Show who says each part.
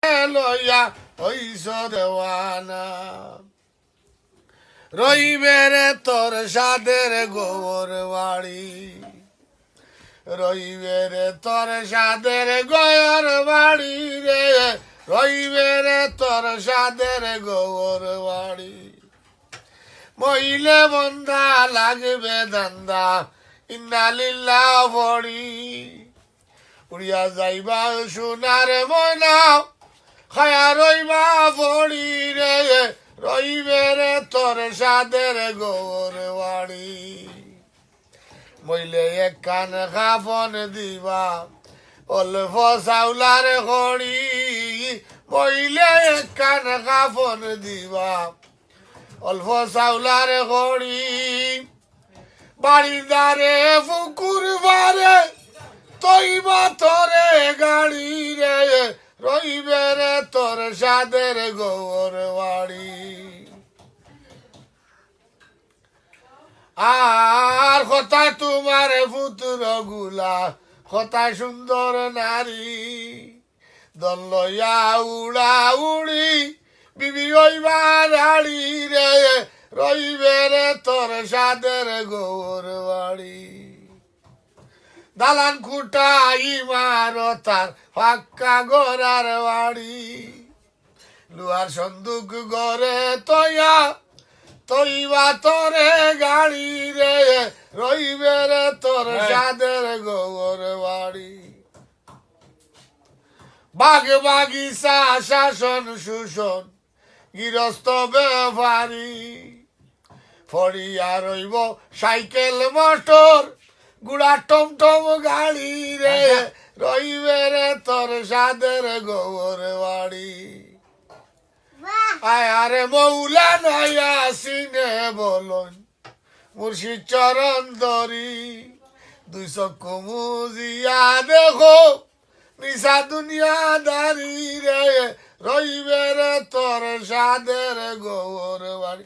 Speaker 1: লইয়া হইস দেওয়ানা রইবে রে তোর সাদের গোর বাড়ি রইবে রে তোর সাদের গোর বাড়ি রে রইবে রে তোর সাদের গোর বাড়ি মহিলে বন্ধা লাগবে দান্দা ইন্নালিল্লা পড়ি উড়িয়া যাইবা সোনার ময়না খায়া রইবা পড়ি রে রইবে রে তোর সাদের গোর বাড়ি মইলে এক কান খাফন দিবা অল্প চাউলার খড়ি মইলে এক কান খাফন দিবা অল্প চাউলার খড়ি বাড়ির দ্বারে পুকুর বারে তৈবা তোরে গাড়ি রে রইবে রে তোর সাদের গোর বাড়ি আর কথা তোমার পুত্র গুলা কথা সুন্দর নারী দল লইয়া উড়া উড়ি বিবি হইবা রাড়ি রে রইবে রে তোর সাদের গোর বাড়ি দালান খুঁটা ইমারতার ফাঁকা গোরার বাড়ি লুহার সন্দুক গড়ে তৈয়া তৈবা তোরে গাড়ি রে রইবে রে তোর সাদের গোর বাড়ি বাঘ বাগিচা শাসন শোষণ গৃহস্থ ব্যাপারি ফড়িয়া রইব সাইকেল মোটর গুড়া টমটম গাড়ি রে রইবে রে তোর সাদের গোর বাড়ি আরে মৌলা নয়া সিনে বলন মুর্শিদ চরণ দরি 200 কুমুজিয়া দেখো নিশা দুনিয়াদারি রে রইবে রে তোর সাদের গোর বাড়ি